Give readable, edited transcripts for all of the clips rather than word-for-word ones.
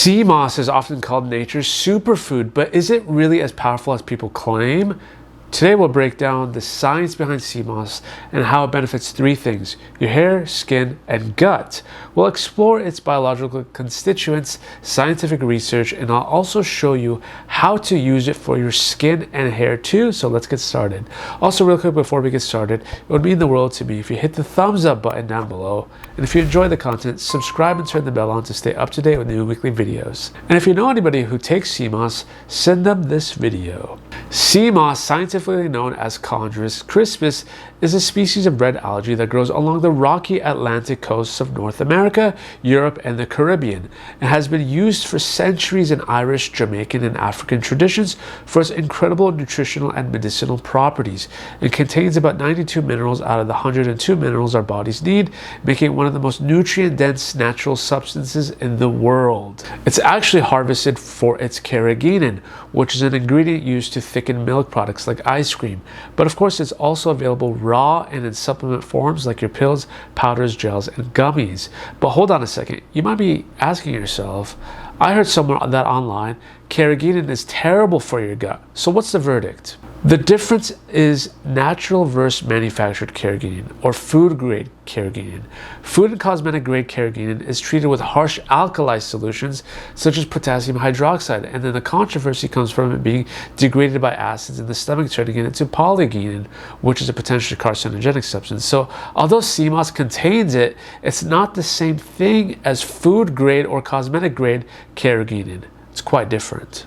Sea moss is often called nature's superfood, but is it really as powerful as people claim? Today we'll break down the science behind sea moss and how it benefits three things: your hair, skin, and gut. We'll explore its biological constituents, scientific research, and I'll also show you how to use it for your skin and hair too, so let's get started. Also, real quick before we get started, it would mean the world to me if you hit the thumbs up button down below, and if you enjoy the content, subscribe and turn the bell on to stay up to date with new weekly videos. And if you know anybody who takes sea moss, send them this video. Sea moss, scientifically known as Chondrus crispus, is a species of red algae that grows along the rocky Atlantic coasts of North America, Europe, and the Caribbean, and has been used for centuries in Irish, Jamaican, and African traditions for its incredible nutritional and medicinal properties. It contains about 92 minerals out of the 102 minerals our bodies need, making it one of the most nutrient-dense natural substances in the world. It's actually harvested for its carrageenan, which is an ingredient used to thicken milk products like ice cream. But of course, it's also available raw and in supplement forms like your pills, powders, gels, and gummies. But hold on a second, you might be asking yourself, I heard somewhere that online carrageenan is terrible for your gut. So what's the verdict? The difference is natural versus manufactured carrageenan, or food grade carrageenan. Food and cosmetic grade carrageenan is treated with harsh alkali solutions such as potassium hydroxide, and then the controversy comes from it being degraded by acids in the stomach, turning it into polygeenan, which is a potentially carcinogenic substance. So although sea moss contains it, it's not the same thing as food grade or cosmetic grade carrageenan. It's quite different.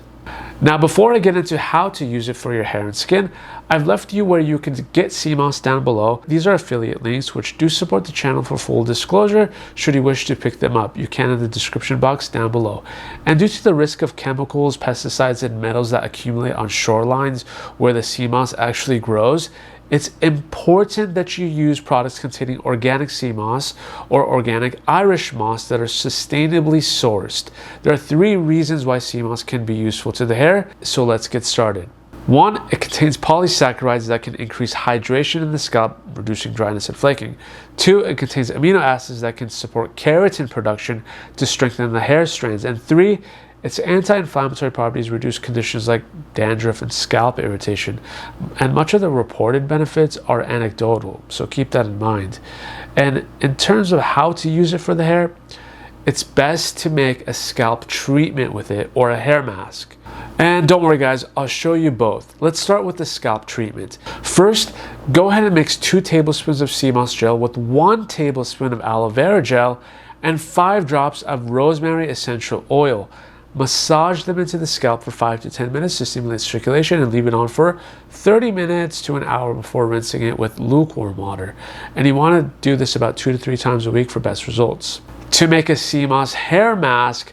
Now, before I get into how to use it for your hair and skin, I've left you where you can get sea moss down below. These are affiliate links which do support the channel. For full disclosure, should you wish to pick them up, you can in the description box down below. And due to the risk of chemicals, pesticides, and metals that accumulate on shorelines where the sea moss actually grows, it's important that you use products containing organic sea moss or organic Irish moss that are sustainably sourced. There are three reasons why sea moss can be useful to the hair, so let's get started. 1, it contains polysaccharides that can increase hydration in the scalp, reducing dryness and flaking. 2, it contains amino acids that can support keratin production to strengthen the hair strands. And 3, its anti-inflammatory properties reduce conditions like dandruff and scalp irritation. And much of the reported benefits are anecdotal, so keep that in mind. And in terms of how to use it for the hair, it's best to make a scalp treatment with it or a hair mask. And don't worry guys, I'll show you both. Let's start with the scalp treatment. First, go ahead and mix 2 tablespoons of sea moss gel with 1 tablespoon of aloe vera gel and 5 drops of rosemary essential oil. Massage them into the scalp for 5 to 10 minutes to stimulate circulation and leave it on for 30 minutes to an hour before rinsing it with lukewarm water. And you want to do this about 2 to 3 times a week for best results. To make a sea moss hair mask,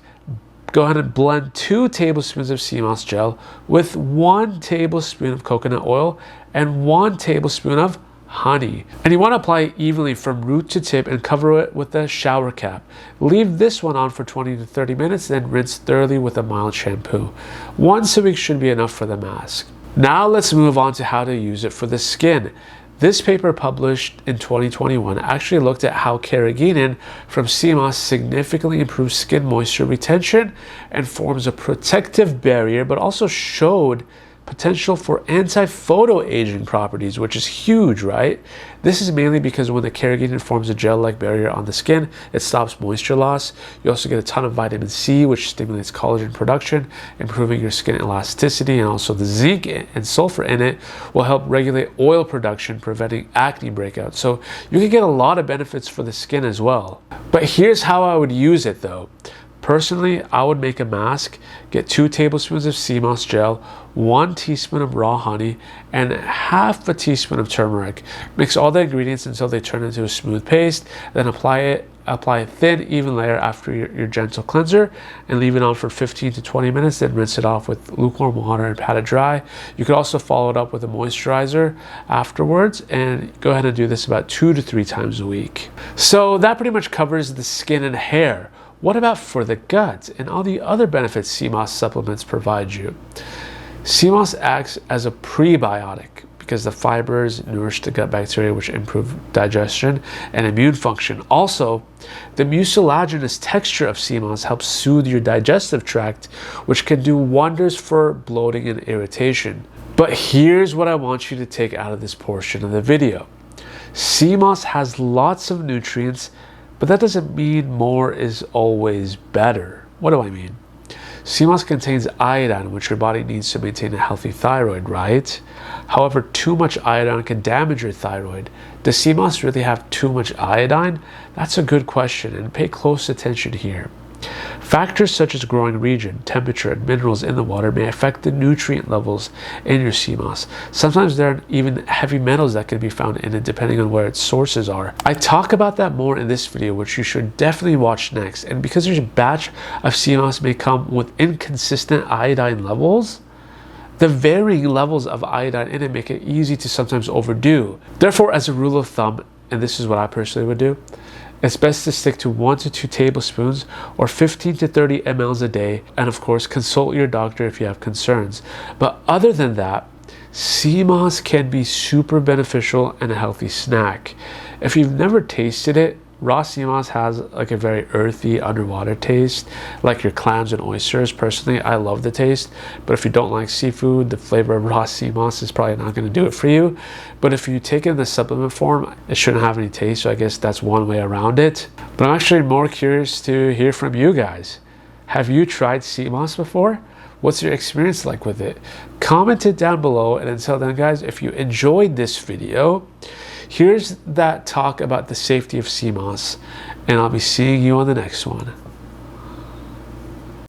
go ahead and blend 2 tablespoons of sea moss gel with 1 tablespoon of coconut oil and 1 tablespoon of honey. And you want to apply it evenly from root to tip and cover it with a shower cap. Leave this one on for 20 to 30 minutes, then rinse thoroughly with a mild shampoo. Once a week should be enough for the mask. Now let's move on to how to use it for the skin. This paper, published in 2021, actually looked at how carrageenan from sea moss significantly improves skin moisture retention and forms a protective barrier, but also showed potential for anti-photoaging properties, which is huge, right? This is mainly because when the carrageenan forms a gel-like barrier on the skin, it stops moisture loss. You also get a ton of vitamin C, which stimulates collagen production, improving your skin elasticity, and also the zinc and sulfur in it will help regulate oil production, preventing acne breakouts. So you can get a lot of benefits for the skin as well. But here's how I would use it though. Personally, I would make a mask, get 2 tablespoons of sea moss gel, 1 teaspoon of raw honey, and half a teaspoon of turmeric. Mix all the ingredients until they turn into a smooth paste, then apply a thin, even layer after your gentle cleanser, and leave it on for 15 to 20 minutes, then rinse it off with lukewarm water and pat it dry. You could also follow it up with a moisturizer afterwards, and go ahead and do this about 2 to 3 times a week. So that pretty much covers the skin and hair. What about for the gut and all the other benefits sea moss supplements provide you? Sea moss acts as a prebiotic because the fibers nourish the gut bacteria, which improve digestion and immune function. Also, the mucilaginous texture of sea moss helps soothe your digestive tract, which can do wonders for bloating and irritation. But here's what I want you to take out of this portion of the video. Sea moss has lots of nutrients, but that doesn't mean more is always better. What do I mean? Sea moss contains iodine, which your body needs to maintain a healthy thyroid, right? However, too much iodine can damage your thyroid. Does sea moss really have too much iodine? That's a good question, and pay close attention here. Factors such as growing region, temperature, and minerals in the water may affect the nutrient levels in your sea moss. Sometimes there are even heavy metals that can be found in it depending on where its sources are. I talk about that more in this video, which you should definitely watch next. And because your batch of sea moss may come with inconsistent iodine levels, the varying levels of iodine in it make it easy to sometimes overdo. Therefore, as a rule of thumb, and this is what I personally would do, it's best to stick to 1 to 2 tablespoons or 15 to 30 mLs a day, and of course consult your doctor if you have concerns. But other than that, sea moss can be super beneficial and a healthy snack. If you've never tasted it, raw sea moss has like a very earthy underwater taste, like your clams and oysters. Personally, I love the taste, but if you don't like seafood, the flavor of raw sea moss is probably not going to do it for you. But if you take it in the supplement form, it shouldn't have any taste, so I guess that's one way around it. But I'm actually more curious to hear from you guys. Have you tried sea moss before? What's your experience like with it? Comment it down below, and until then guys, if you enjoyed this video, here's that talk about the safety of sea moss, and I'll be seeing you on the next one.